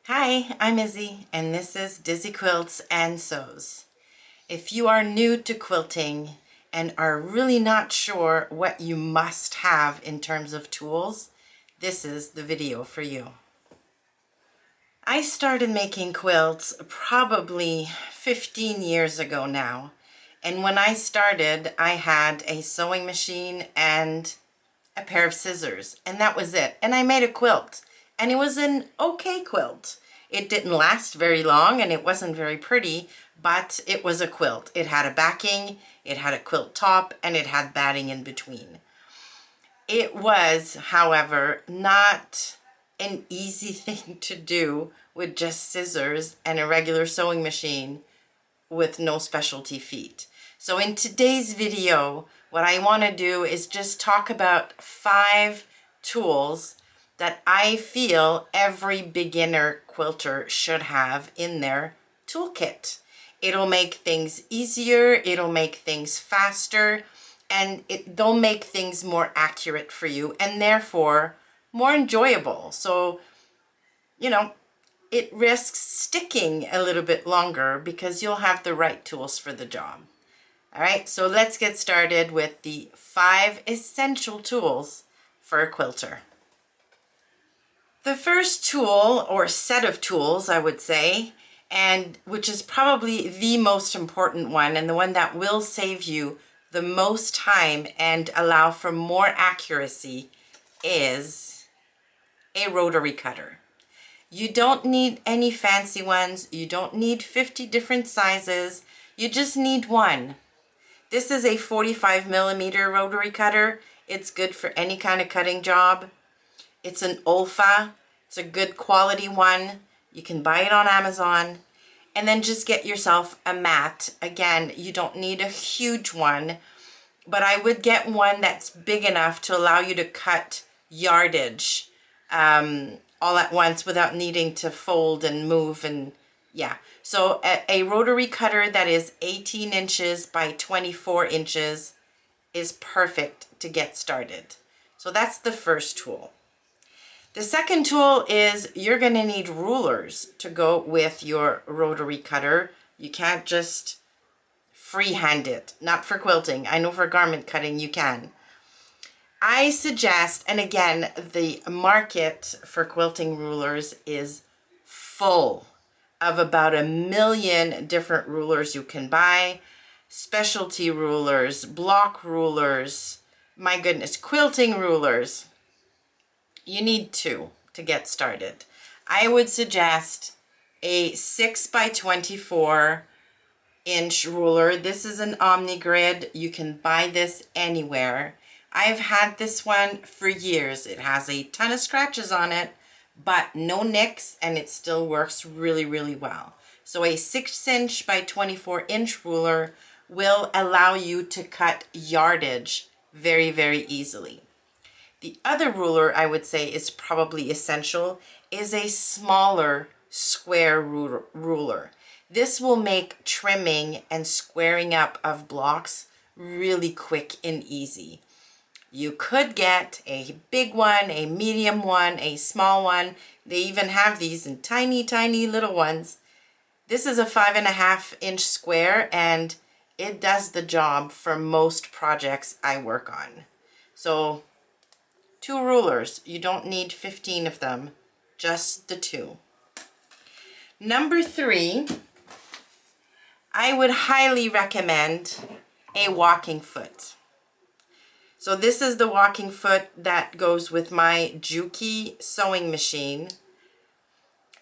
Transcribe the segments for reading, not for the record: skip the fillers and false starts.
Hi, I'm Izzy, and this is Dizzy Quilts and Sews. If you are new to quilting and are really not sure what you must have in terms of tools, this is the video for you. I started making quilts probably 15 years ago now, and when I started, I had a sewing machine and a pair of scissors, and that was it. And I made a quilt, and it was an okay quilt. It didn't last very long, and it wasn't very pretty, but it was a quilt. It had a backing, it had a quilt top, and it had batting in between. It was, however, not an easy thing to do with just scissors and a regular sewing machine with no specialty feet. So in today's video, what I want to do is just talk about 5 tools that I feel every beginner quilter should have in their toolkit. It'll make things easier, it'll make things faster, and they'll make things more accurate for you and therefore more enjoyable. So, it risks sticking a little bit longer because you'll have the right tools for the job. All right, so let's get started with the 5 essential tools for a quilter. The first tool, or set of tools, I would say, and which is probably the most important one and the one that will save you the most time and allow for more accuracy, is a rotary cutter. You don't need any fancy ones. You don't need 50 different sizes. You just need one. This is a 45mm rotary cutter. It's good for any kind of cutting job. It's an Olfa. It's a good quality one. You can buy it on Amazon. And then just get yourself a mat. Again, you don't need a huge one, but I would get one that's big enough to allow you to cut yardage all at once without needing to fold and move. And yeah, so a rotary cutter that is 18 inches by 24 inches is perfect to get started. So that's the first tool. The second tool is you're going to need rulers to go with your rotary cutter. You can't just freehand it, not for quilting. I know for garment cutting you can. I suggest, and again, the market for quilting rulers is full of about 1 million different rulers you can buy. Specialty rulers, block rulers, my goodness, quilting rulers. You need 2 to get started. I would suggest a 6 by 24 inch ruler. This is an OmniGrid. You can buy this anywhere. I've had this one for years. It has a ton of scratches on it, but no nicks, and it still works really, really well. So a 6 by 24 inch ruler will allow you to cut yardage very, very easily. The other ruler I would say is probably essential is a smaller square ruler. This will make trimming and squaring up of blocks really quick and easy. You could get a big one, a medium one, a small one. They even have these in tiny, tiny little ones. This is a 5.5 inch square, and it does the job for most projects I work on. So 2 rulers. You don't need 15 of them, just the 2. Number 3, I would highly recommend a walking foot. So this is the walking foot that goes with my Juki sewing machine.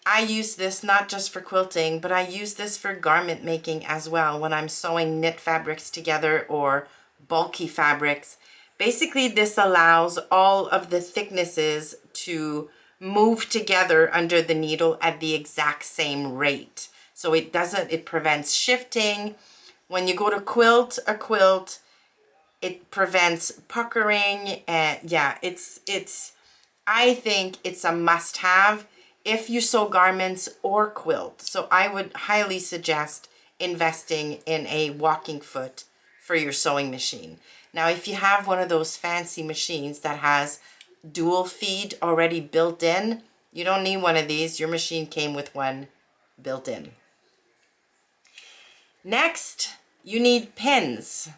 I use this not just for quilting, but I use this for garment making as well when I'm sewing knit fabrics together or bulky fabrics. Basically, this allows all of the thicknesses to move together under the needle at the exact same rate. So it prevents shifting. When you go to quilt a quilt, it prevents puckering, and yeah, I think it's a must-have if you sew garments or quilt. So I would highly suggest investing in a walking foot for your sewing machine. Now, if you have one of those fancy machines that has dual feed already built in, You don't need one of these. Your machine came with one built in. Next, you need pins.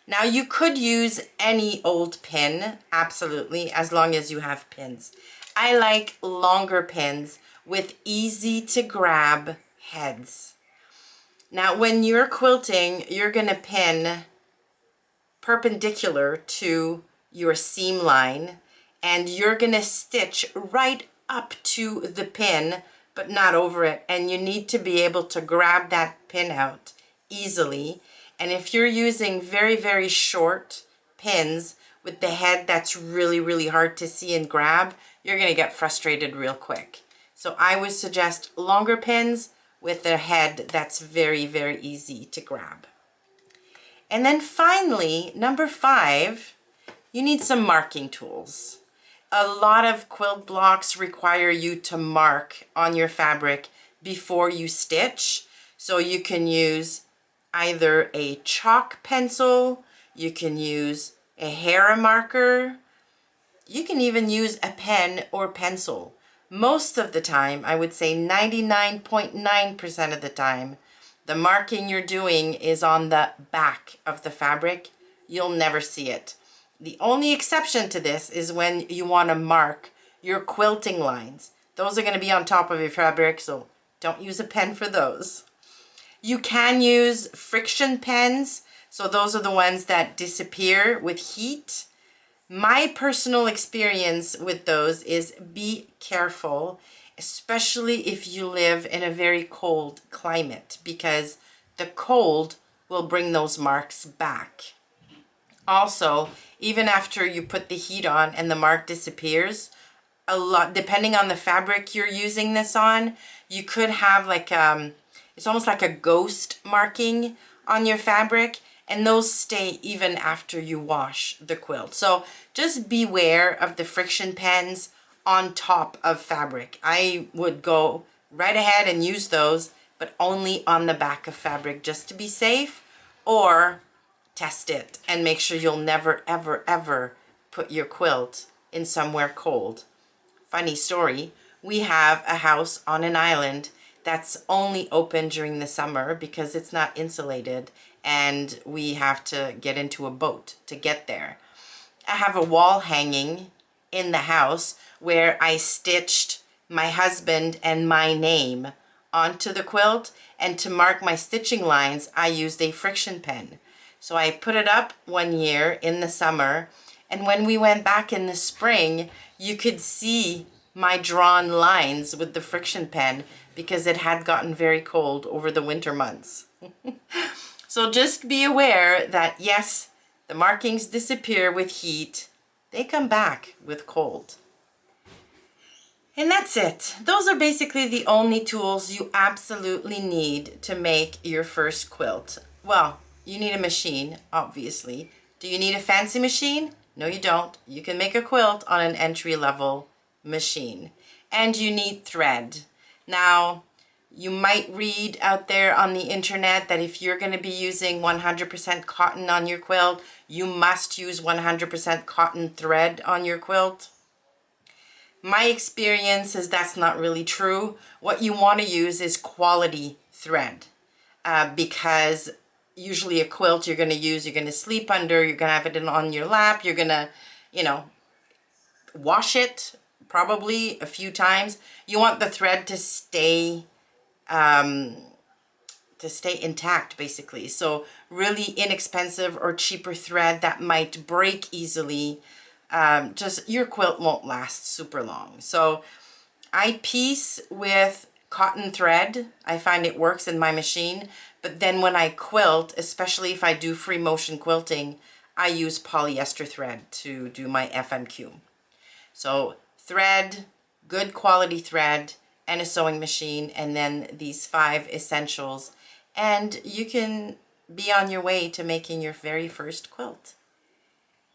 Now you could use any old pin, absolutely, as long as you have pins. I like longer pins with easy to grab heads. Now when you're quilting, you're gonna pin perpendicular to your seam line, and you're gonna stitch right up to the pin, but not over it. And you need to be able to grab that pin out easily. And if you're using very, very short pins with the head that's really, really hard to see and grab, you're gonna get frustrated real quick. So I would suggest longer pins with a head that's very, very easy to grab. And then finally, number 5, you need some marking tools. A lot of quilt blocks require you to mark on your fabric before you stitch. So you can use either a chalk pencil, you can use a hair marker, you can even use a pen or pencil. Most of the time, I would say 99.9% of the time, the marking you're doing is on the back of the fabric. You'll never see it. The only exception to this is when you want to mark your quilting lines. Those are going to be on top of your fabric, so don't use a pen for those. You can use friction pens, so those are the ones that disappear with heat. My personal experience with those is be careful, especially if you live in a very cold climate, because the cold will bring those marks back. Also, even after you put the heat on and the mark disappears, a lot, depending on the fabric you're using this on, you could have like it's almost like a ghost marking on your fabric, and those stay even after you wash the quilt. So just beware of the friction pens on top of fabric. I would go right ahead and use those, but only on the back of fabric just to be safe, or test it and make sure you'll never, ever, ever put your quilt in somewhere cold. Funny story, we have a house on an island that's only open during the summer because it's not insulated, and we have to get into a boat to get there. I have a wall hanging in the house where I stitched my husband and my name onto the quilt, and to mark my stitching lines, I used a friction pen. So I put it up one year in the summer, and when we went back in the spring, you could see my drawn lines with the friction pen because it had gotten very cold over the winter months. So just be aware that yes, the markings disappear with heat. They come back with cold. And that's it. Those are basically the only tools you absolutely need to make your first quilt. Well, you need a machine, obviously. Do you need a fancy machine? No, you don't. You can make a quilt on an entry-level machine. And you need thread. Now, you might read out there on the internet that if you're going to be using 100% cotton on your quilt, you must use 100% cotton thread on your quilt. My experience is that's not really true. What you want to use is quality thread, because usually a quilt you're going to sleep under, you're going to have it on your lap, you're going to, wash it probably a few times. You want the thread to stay intact, basically. So really inexpensive or cheaper thread that might break easily, just your quilt won't last super long. So I piece with cotton thread. I find it works in my machine, but then when I quilt, especially if I do free motion quilting, I use polyester thread to do my FMQ. So thread, good quality thread, and a sewing machine, and then these 5 essentials, and you can be on your way to making your very first quilt.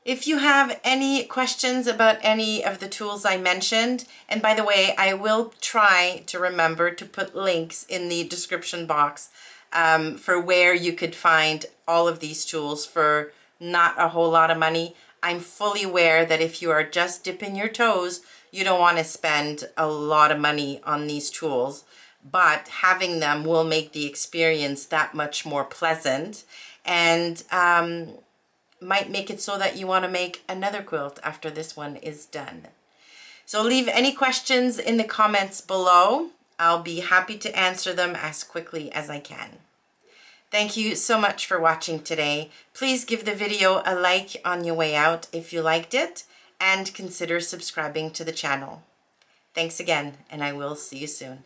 If you have any questions about any of the tools I mentioned, and by the way, I will try to remember to put links in the description box for where you could find all of these tools for not a whole lot of money. I'm fully aware that if you are just dipping your toes you don't want to spend a lot of money on these tools, but having them will make the experience that much more pleasant, and might make it so that you want to make another quilt after this one is done. So leave any questions in the comments below. I'll be happy to answer them as quickly as I can. Thank you so much for watching today. Please give the video a like on your way out if you liked it, and consider subscribing to the channel. Thanks again, and I will see you soon.